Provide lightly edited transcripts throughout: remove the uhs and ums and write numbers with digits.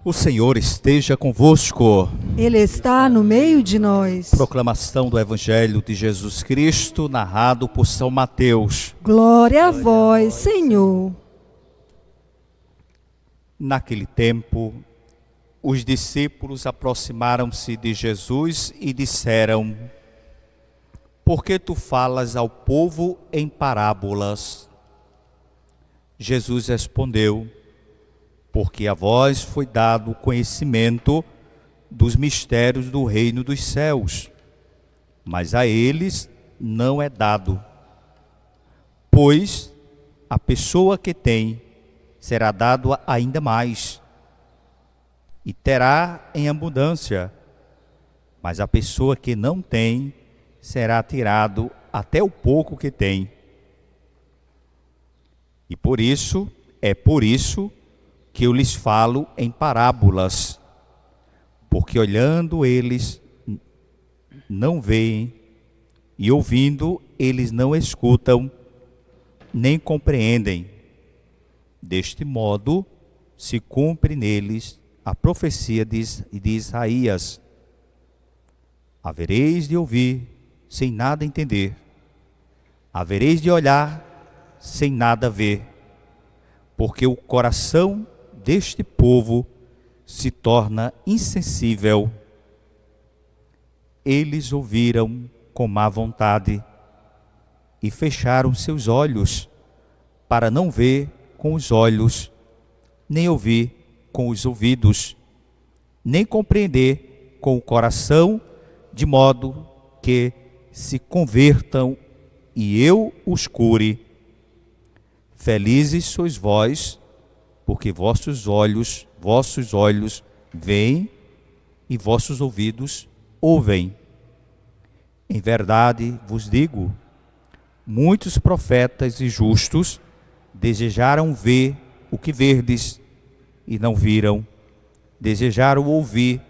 O Senhor esteja convosco. Ele está no meio de nós. Proclamação do Evangelho de Jesus Cristo, narrado por São Mateus. Glória a vós, Senhor. Naquele tempo, os discípulos aproximaram-se de Jesus e disseram: Por que tu falas ao povo em parábolas? Jesus respondeu: Porque a vós foi dado o conhecimento dos mistérios do reino dos céus, mas a eles não é dado. Pois a pessoa que tem será dado ainda mais, e terá em abundância, mas a pessoa que não tem será tirado até o pouco que tem. E por isso que eu lhes falo em parábolas, porque olhando eles não veem, e ouvindo eles não escutam, nem compreendem. Deste modo se cumpre neles a profecia de Isaías: havereis de ouvir sem nada entender, havereis de olhar sem nada ver, porque o coração deste povo se torna insensível. Eles ouviram com má vontade e fecharam seus olhos, para não ver com os olhos, nem ouvir com os ouvidos, nem compreender com o coração, de modo que se convertam e eu os cure. Felizes sois vós, porque vossos olhos veem e vossos ouvidos ouvem. Em verdade vos digo, muitos profetas e justos desejaram ver o que verdes e não viram, desejaram ouvir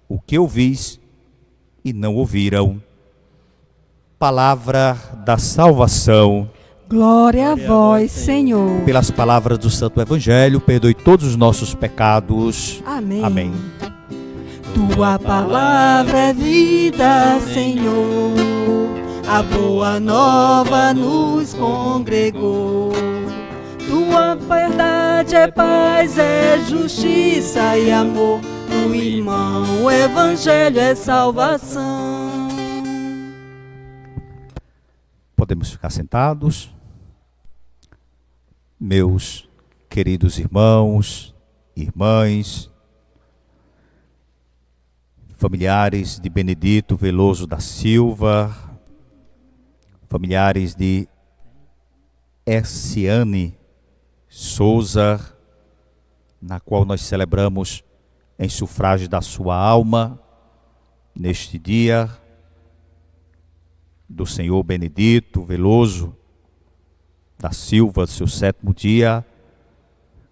o que ouvis e não ouviram. Palavra da salvação. Glória a vós, Senhor. Pelas palavras do Santo Evangelho, perdoe todos os nossos pecados. Amém. Amém. Tua palavra é vida, Senhor. A boa nova nos congregou. Tua verdade é paz, é justiça e amor. O irmão, o Evangelho é salvação. Podemos ficar sentados. Meus queridos irmãos, irmãs, familiares de Benedito Veloso da Silva, familiares de Erciane Souza, na qual nós celebramos em sufrágio da sua alma, neste dia do Senhor Benedito Veloso da Silva, seu 7º dia,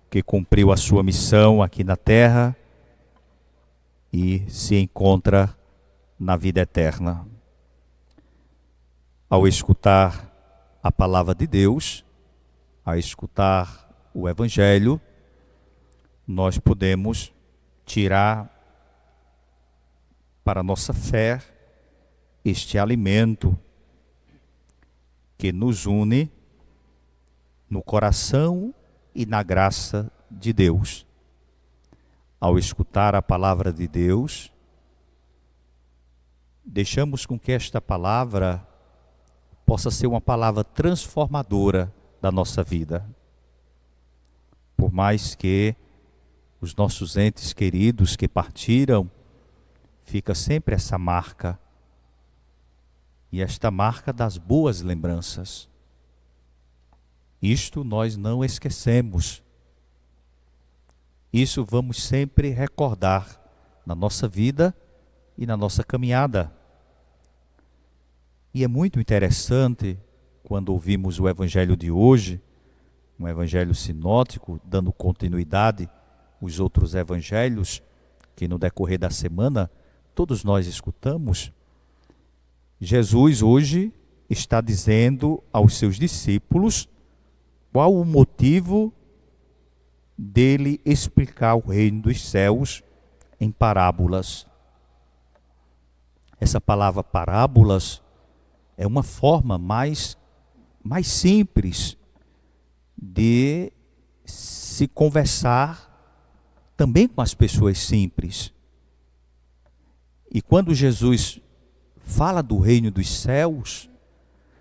que cumpriu a sua missão aqui na terra e se encontra na vida eterna. Ao escutar a palavra de Deus, ao escutar o Evangelho, nós podemos tirar para a nossa fé este alimento que nos une no coração e na graça de Deus. Ao escutar a palavra de Deus, deixamos com que esta palavra possa ser uma palavra transformadora da nossa vida. Por mais que os nossos entes queridos que partiram, fica sempre essa marca, e esta marca das boas lembranças. Isto nós não esquecemos. Isso vamos sempre recordar na nossa vida e na nossa caminhada. E é muito interessante quando ouvimos o Evangelho de hoje, um Evangelho sinótico, dando continuidade aos outros Evangelhos que no decorrer da semana todos nós escutamos. Jesus hoje está dizendo aos seus discípulos qual o motivo dele explicar o reino dos céus em parábolas. Essa palavra parábolas é uma forma mais simples de se conversar também com as pessoas simples. E quando Jesus fala do reino dos céus,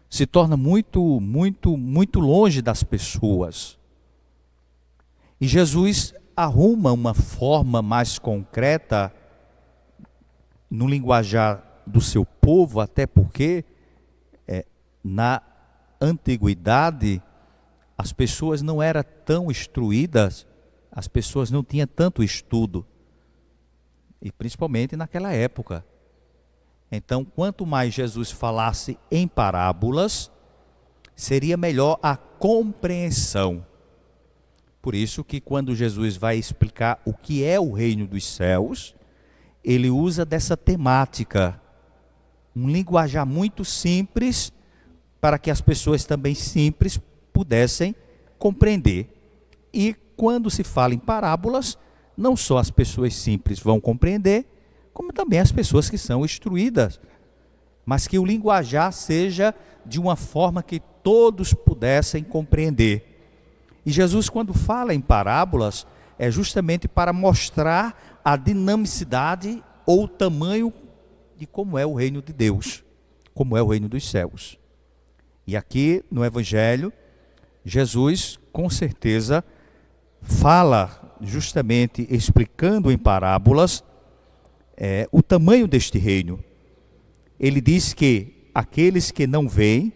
se torna muito longe das pessoas. E Jesus arruma uma forma mais concreta no linguajar do seu povo, até porque na antiguidade as pessoas não eram tão instruídas, as pessoas não tinham tanto estudo, e principalmente naquela época. Então, quanto mais Jesus falasse em parábolas, seria melhor a compreensão. Por isso que quando Jesus vai explicar o que é o reino dos céus, ele usa dessa temática, um linguajar muito simples, para que as pessoas também simples pudessem compreender. E quando se fala em parábolas, não só as pessoas simples vão compreender, como também as pessoas que são instruídas, mas que o linguajar seja de uma forma que todos pudessem compreender. E Jesus, quando fala em parábolas, é justamente para mostrar a dinamicidade ou o tamanho de como é o reino de Deus, como é o reino dos céus. E aqui no Evangelho, Jesus com certeza fala justamente explicando em parábolas o tamanho deste reino. Ele diz que aqueles que não veem,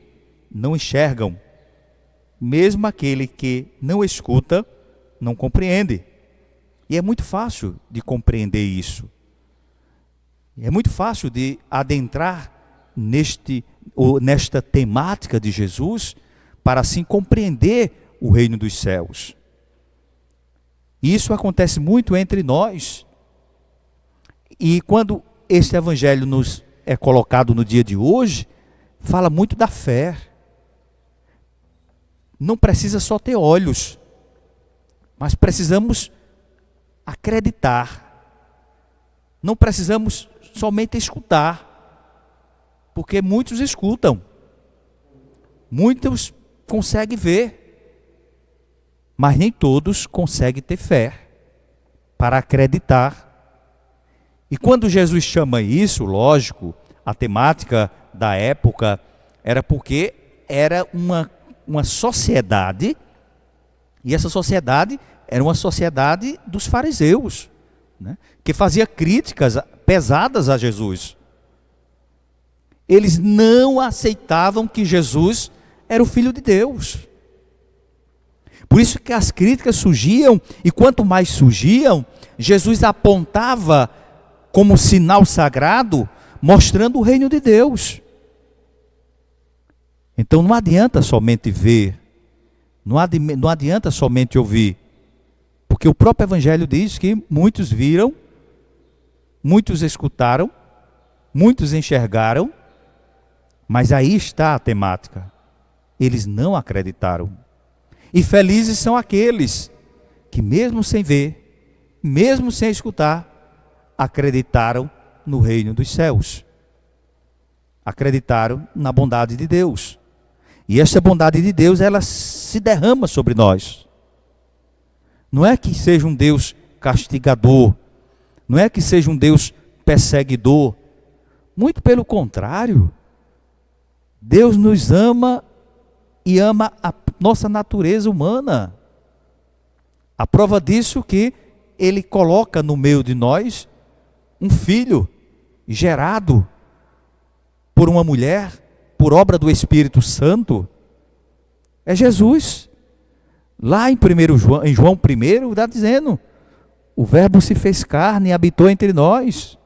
não enxergam. Mesmo aquele que não escuta, não compreende. E é muito fácil de compreender isso. É muito fácil de adentrar nesta temática de Jesus, para assim compreender o reino dos céus. E isso acontece muito entre nós. E quando este evangelho nos é colocado no dia de hoje, fala muito da fé. Não precisa só ter olhos, mas precisamos acreditar. Não precisamos somente escutar, porque muitos escutam, muitos conseguem ver, mas nem todos conseguem ter fé para acreditar. E quando Jesus chama isso, lógico, a temática da época era porque era uma sociedade, e essa sociedade era uma sociedade dos fariseus, né, que fazia críticas pesadas a Jesus. Eles não aceitavam que Jesus era o Filho de Deus. Por isso que as críticas surgiam, e quanto mais surgiam, Jesus apontava como sinal sagrado, mostrando o reino de Deus. Então não adianta somente ver, não adianta somente ouvir, porque o próprio Evangelho diz que muitos viram, muitos escutaram, muitos enxergaram, mas aí está a temática. Eles não acreditaram. E felizes são aqueles que mesmo sem ver, mesmo sem escutar, acreditaram no reino dos céus. Acreditaram na bondade de Deus. E esta bondade de Deus, ela se derrama sobre nós. Não é que seja um Deus castigador, não é que seja um Deus perseguidor. Muito pelo contrário. Deus nos ama e ama a nossa natureza humana. A prova disso é que Ele coloca no meio de nós um filho gerado por uma mulher, por obra do Espírito Santo. É Jesus. Lá em João 1, está dizendo: o Verbo se fez carne e habitou entre nós.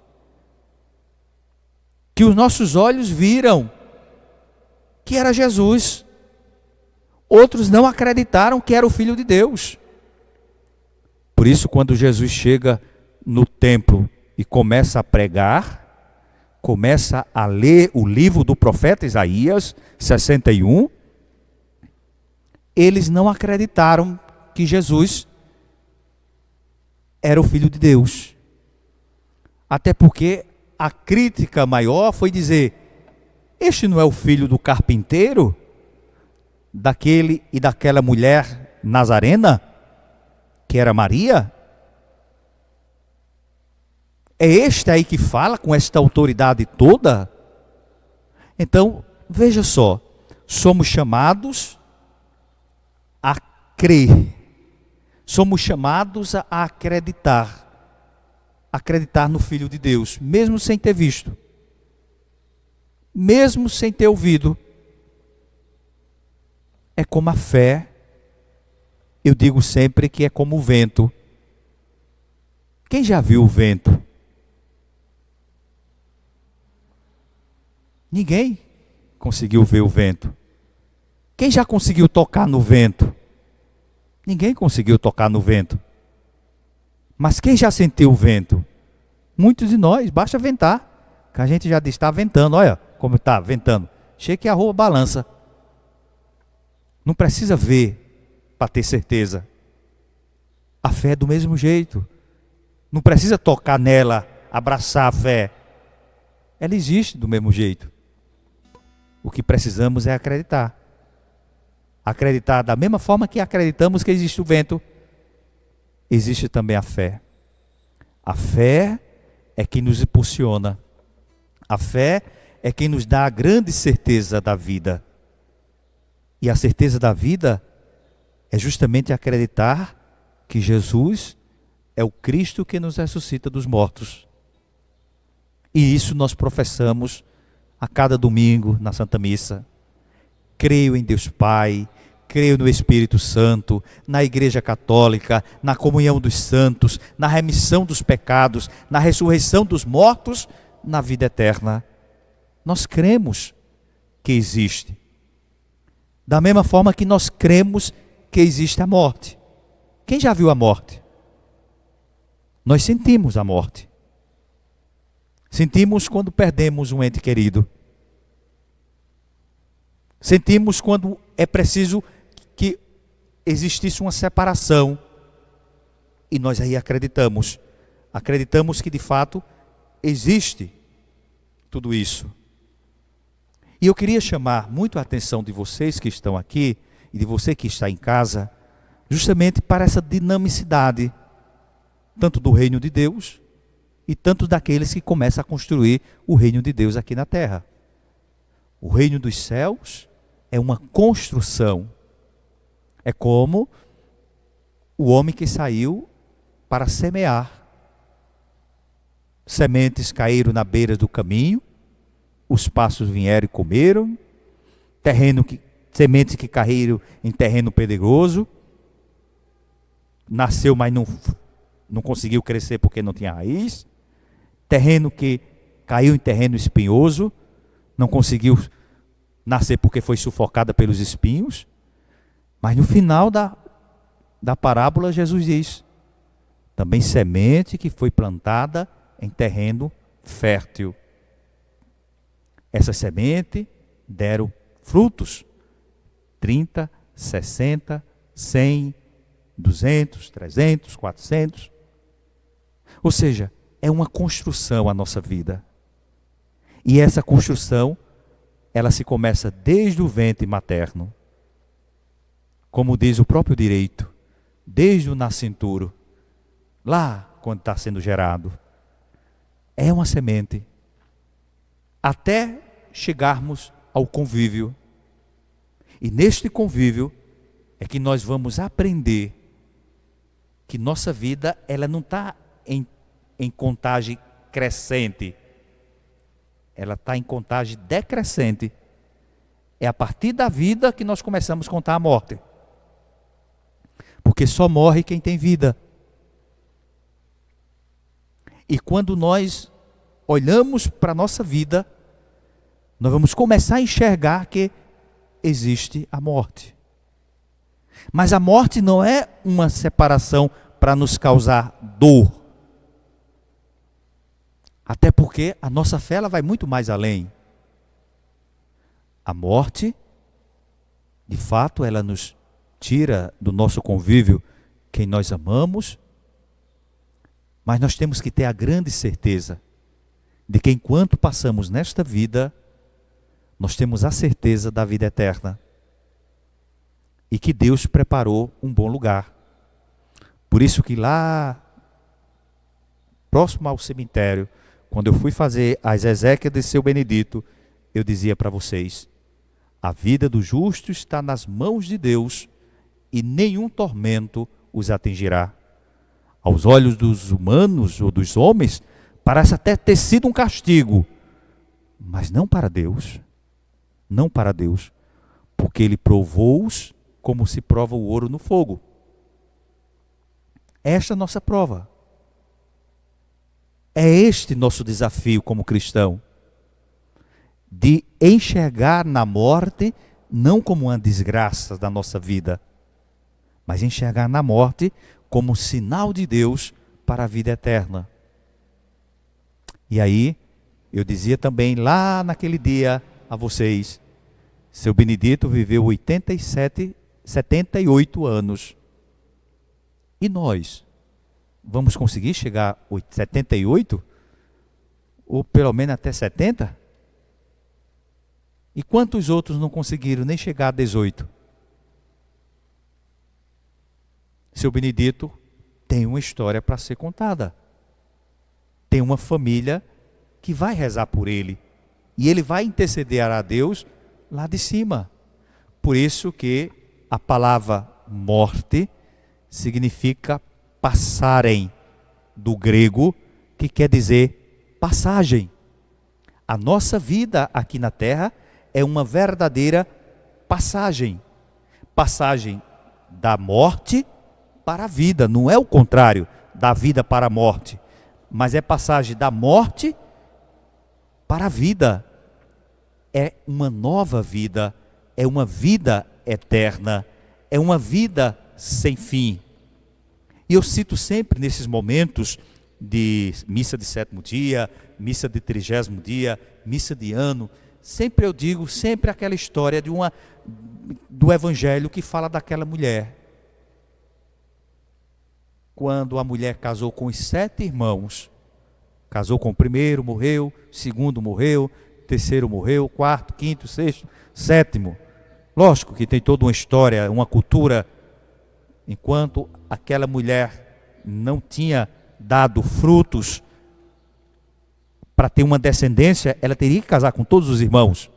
Que os nossos olhos viram que era Jesus. Outros não acreditaram que era o Filho de Deus. Por isso, quando Jesus chega no templo e começa a pregar, começa a ler o livro do profeta Isaías 61, eles não acreditaram que Jesus era o Filho de Deus. Até porque a crítica maior foi dizer: este não é o filho do carpinteiro? Daquele e daquela mulher nazarena, que era Maria? É este aí que fala com esta autoridade toda? Então, veja só, somos chamados a crer, somos chamados a acreditar no Filho de Deus, mesmo sem ter visto, mesmo sem ter ouvido. É como a fé, eu digo sempre que é como o vento. Quem já viu o vento? Ninguém conseguiu ver o vento. Quem já conseguiu tocar no vento? Ninguém conseguiu tocar no vento. Mas quem já sentiu o vento? Muitos de nós, basta ventar, que a gente já diz: está ventando, olha como está ventando. Chega que a rua balança. Não precisa ver para ter certeza. A fé é do mesmo jeito. Não precisa tocar nela, abraçar a fé. Ela existe do mesmo jeito. O que precisamos é acreditar. Acreditar da mesma forma que acreditamos que existe o vento, existe também a fé. A fé é que nos impulsiona. A fé é quem nos dá a grande certeza da vida. E a certeza da vida é justamente acreditar que Jesus é o Cristo que nos ressuscita dos mortos. E isso nós professamos a cada domingo na Santa Missa. Creio em Deus Pai, creio no Espírito Santo, na Igreja Católica, na comunhão dos santos, na remissão dos pecados, na ressurreição dos mortos, na vida eterna. Nós cremos que existe. Da mesma forma que nós cremos que existe a morte. Quem já viu a morte? Nós sentimos a morte. Sentimos quando perdemos um ente querido. Sentimos quando é preciso que existisse uma separação. E nós aí acreditamos. Acreditamos que de fato existe tudo isso. E eu queria chamar muito a atenção de vocês que estão aqui e de você que está em casa, justamente para essa dinamicidade, tanto do reino de Deus e tanto daqueles que começam a construir o reino de Deus aqui na terra. O reino dos céus é uma construção. É como o homem que saiu para semear. Sementes caíram na beira do caminho, os pássaros vieram e comeram, sementes que caíram em terreno pedregoso, nasceu, mas não conseguiu crescer porque não tinha raiz, terreno que caiu em terreno espinhoso, não conseguiu nascer porque foi sufocada pelos espinhos, mas no final da parábola Jesus diz, também semente que foi plantada em terreno fértil. Essa semente deram frutos, 30, 60, 100, 200, 300, 400. Ou seja, é uma construção a nossa vida. E essa construção, ela se começa desde o ventre materno. Como diz o próprio direito, desde o nascituro, lá quando está sendo gerado. É uma semente. Até chegarmos ao convívio. E neste convívio é que nós vamos aprender que nossa vida ela não está em contagem crescente. Ela está em contagem decrescente. É a partir da vida que nós começamos a contar a morte. Porque só morre quem tem vida. E quando nós olhamos para a nossa vida, nós vamos começar a enxergar que existe a morte. Mas a morte não é uma separação para nos causar dor. Até porque a nossa fé ela vai muito mais além. A morte, de fato, ela nos tira do nosso convívio quem nós amamos, Mas nós temos que ter a grande certeza de que enquanto passamos nesta vida, nós temos a certeza da vida eterna. E que Deus preparou um bom lugar. Por isso que lá, próximo ao cemitério, quando eu fui fazer as exéquias de seu Benedito, eu dizia para vocês: a vida do justo está nas mãos de Deus e nenhum tormento os atingirá. Aos olhos dos humanos ou dos homens, parece até ter sido um castigo, mas não para Deus. Não para Deus, porque Ele provou-os como se prova o ouro no fogo. Esta é a nossa prova. É este nosso desafio como cristão, de enxergar na morte não como uma desgraça da nossa vida, mas enxergar na morte como um sinal de Deus para a vida eterna. E aí, eu dizia também lá naquele dia a vocês, seu Benedito viveu 78 anos. E nós, vamos conseguir chegar a 78? Ou pelo menos até 70? E quantos outros não conseguiram nem chegar a 18? Seu Benedito tem uma história para ser contada. Tem uma família que vai rezar por ele. E ele vai interceder a Deus lá de cima. Por isso que a palavra morte significa passarem, do grego, que quer dizer passagem. A nossa vida aqui na terra é uma verdadeira passagem. Passagem da morte para a vida. Não é o contrário, da vida para a morte. Mas é passagem da morte para a vida. É uma nova vida, é uma vida eterna, é uma vida sem fim. E eu cito sempre nesses momentos de missa de 7º dia, missa de 30º dia, missa de ano, sempre eu digo, sempre aquela história do evangelho que fala daquela mulher. Quando a mulher casou com os 7 irmãos, casou com o primeiro, morreu, segundo morreu, terceiro morreu, quarto, quinto, sexto, sétimo. Lógico que tem toda uma história, uma cultura. Enquanto aquela mulher não tinha dado frutos para ter uma descendência, ela teria que casar com todos os irmãos.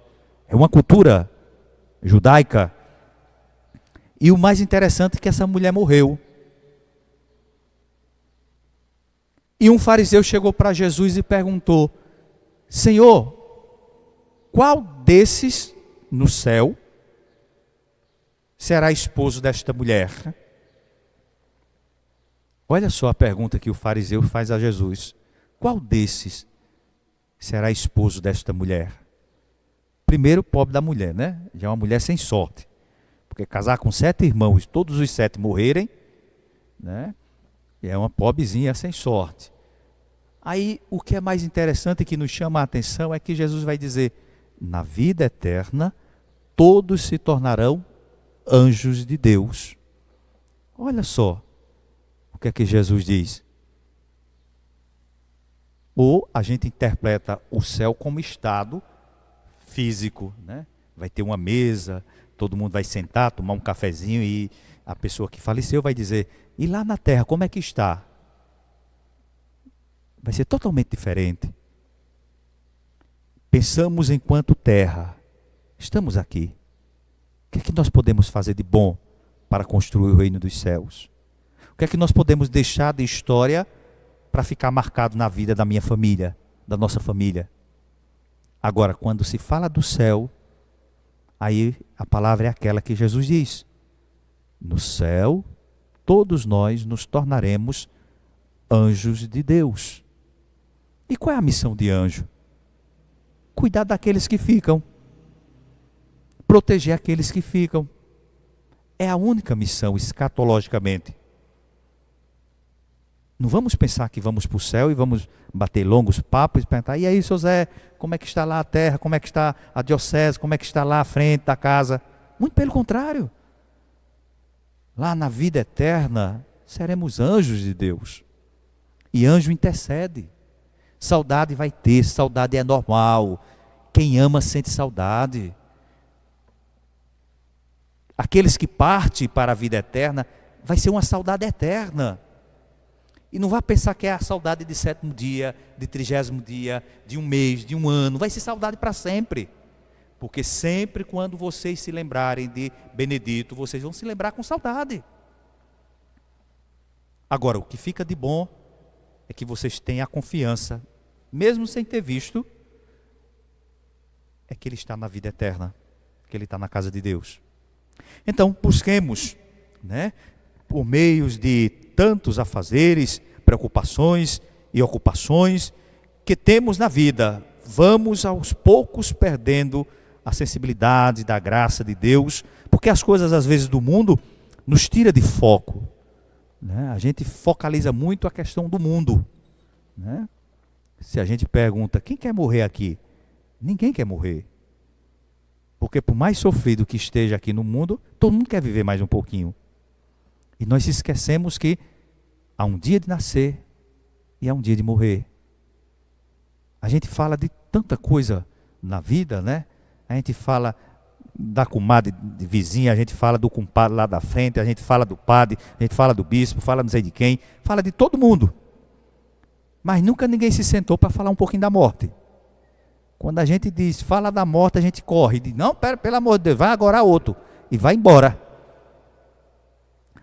É uma cultura judaica. E o mais interessante é que essa mulher morreu. E um fariseu chegou para Jesus e perguntou: Senhor, qual desses no céu será esposo desta mulher? Olha só a pergunta que o fariseu faz a Jesus. Qual desses será esposo desta mulher? Primeiro, pobre da mulher, né? Já é uma mulher sem sorte. Porque casar com 7 irmãos e todos os 7 morrerem, né? É uma pobrezinha sem sorte. Aí, o que é mais interessante que nos chama a atenção é que Jesus vai dizer: na vida eterna, todos se tornarão anjos de Deus. Olha só o que é que Jesus diz. Ou a gente interpreta o céu como estado físico, né? Vai ter uma mesa, todo mundo vai sentar, tomar um cafezinho e a pessoa que faleceu vai dizer: e lá na terra, como é que está? Vai ser totalmente diferente. Pensamos enquanto terra, estamos aqui. O que é que nós podemos fazer de bom para construir o reino dos céus? O que é que nós podemos deixar de história para ficar marcado na vida da minha família, da nossa família? Agora, quando se fala do céu, aí a palavra é aquela que Jesus diz: no céu, todos nós nos tornaremos anjos de Deus. E qual é a missão de anjo? Cuidar daqueles que ficam. Proteger aqueles que ficam. É a única missão escatologicamente. Não vamos pensar que vamos para o céu e vamos bater longos papos e perguntar: e aí, seu Zé, como é que está lá a terra? Como é que está a diocese? Como é que está lá a frente da casa? Muito pelo contrário. Lá na vida eterna, seremos anjos de Deus. E anjo intercede. Saudade vai ter, saudade é normal. Quem ama sente saudade. Aqueles que partem para a vida eterna, vai ser uma saudade eterna. E não vá pensar que é a saudade de 7º dia, de 30º dia, de um mês, de um ano. Vai ser saudade para sempre. Porque sempre quando vocês se lembrarem de Benedito, vocês vão se lembrar com saudade. Agora, o que fica de bom é que vocês tenham a confiança, mesmo sem ter visto, é que ele está na vida eterna, que ele está na casa de Deus. Então, busquemos, por meios de tantos afazeres, preocupações e ocupações que temos na vida, vamos aos poucos perdendo a sensibilidade da graça de Deus, porque as coisas às vezes do mundo nos tira de foco. A gente focaliza muito a questão do mundo. Se a gente pergunta, quem quer morrer aqui? Ninguém quer morrer. Porque por mais sofrido que esteja aqui no mundo, todo mundo quer viver mais um pouquinho. E nós esquecemos que há um dia de nascer e há um dia de morrer. A gente fala de tanta coisa na vida, A gente fala da comadre de vizinha, a gente fala do compadre lá da frente, a gente fala do padre, a gente fala do bispo, fala não sei de quem, fala de todo mundo. Mas nunca ninguém se sentou para falar um pouquinho da morte. Quando a gente diz, fala da morte, a gente corre. Diz, não, pelo amor de Deus, vai agora outro. E vai embora.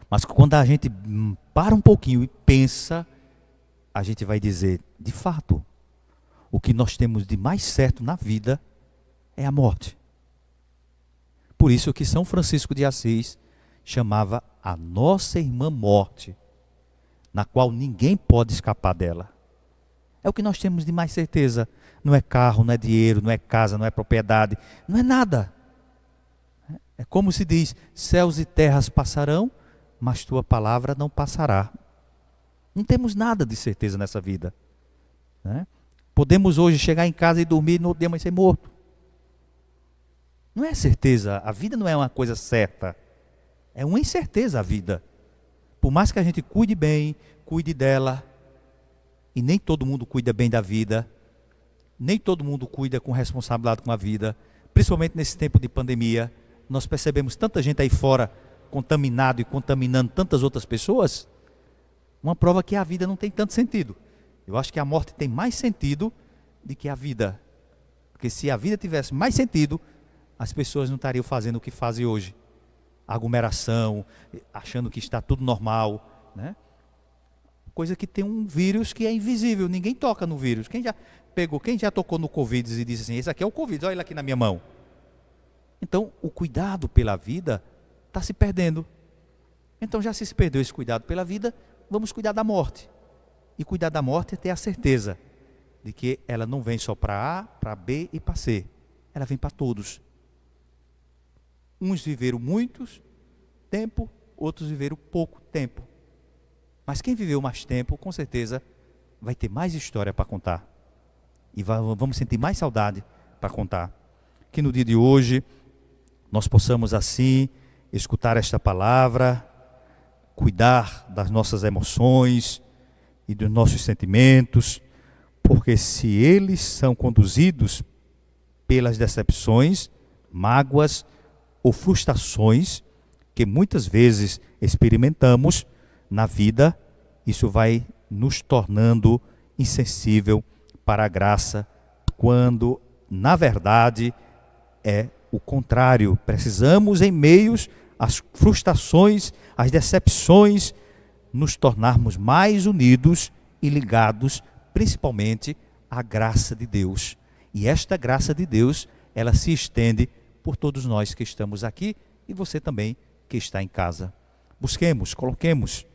Mas quando a gente para um pouquinho e pensa, a gente vai dizer, de fato, o que nós temos de mais certo na vida é a morte. Por isso que São Francisco de Assis chamava a nossa irmã morte, na qual ninguém pode escapar dela. É o que nós temos de mais certeza. Não é carro, não é dinheiro, não é casa, não é propriedade, não é nada. É como se diz, céus e terras passarão, mas tua palavra não passará. Não temos nada de certeza nessa vida. Podemos hoje chegar em casa e dormir e no outro dia amanhecer morto. Não é certeza, a vida não é uma coisa certa. É uma incerteza a vida. Por mais que a gente cuide bem, cuide dela, e nem todo mundo cuida bem da vida, nem todo mundo cuida com responsabilidade com a vida, principalmente nesse tempo de pandemia, nós percebemos tanta gente aí fora contaminado e contaminando tantas outras pessoas, uma prova que a vida não tem tanto sentido. Eu acho que a morte tem mais sentido do que a vida, porque se a vida tivesse mais sentido, as pessoas não estariam fazendo o que fazem hoje, aglomeração, achando que está tudo normal, Coisa que tem um vírus que é invisível, ninguém toca no vírus. Quem já tocou no Covid e disse assim, esse aqui é o Covid, olha ele aqui na minha mão. Então, o cuidado pela vida está se perdendo. Então, já se perdeu esse cuidado pela vida, vamos cuidar da morte. E cuidar da morte é ter a certeza de que ela não vem só para A, para B e para C. Ela vem para todos. Uns viveram muitos tempo, outros viveram pouco tempo. Mas quem viveu mais tempo, com certeza, vai ter mais história para contar. E vamos sentir mais saudade para contar. Que no dia de hoje, nós possamos assim, escutar esta palavra, cuidar das nossas emoções e dos nossos sentimentos, porque se eles são conduzidos pelas decepções, mágoas ou frustrações que muitas vezes experimentamos na vida, isso vai nos tornando insensível para a graça, quando, na verdade, é o contrário. Precisamos, em meios às frustrações, às decepções, nos tornarmos mais unidos e ligados, principalmente, à graça de Deus. E esta graça de Deus, ela se estende por todos nós que estamos aqui e você também que está em casa. Busquemos, coloquemos,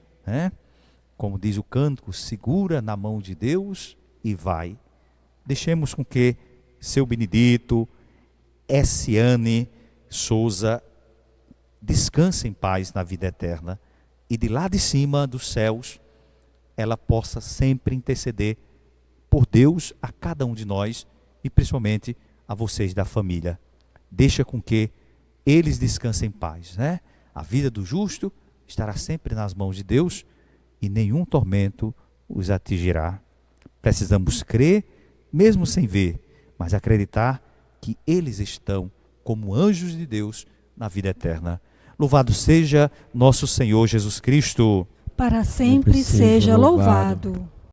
como diz o cântico, segura na mão de Deus e vai. Deixemos com que seu Benedito, Essiane Souza, descanse em paz na vida eterna e de lá de cima dos céus, ela possa sempre interceder por Deus a cada um de nós e principalmente a vocês da família. Deixa com que eles descansem em paz, A vida do justo estará sempre nas mãos de Deus e nenhum tormento os atingirá. Precisamos crer, mesmo sem ver, mas acreditar que eles estão como anjos de Deus na vida eterna. Louvado seja nosso Senhor Jesus Cristo. Para sempre seja louvado.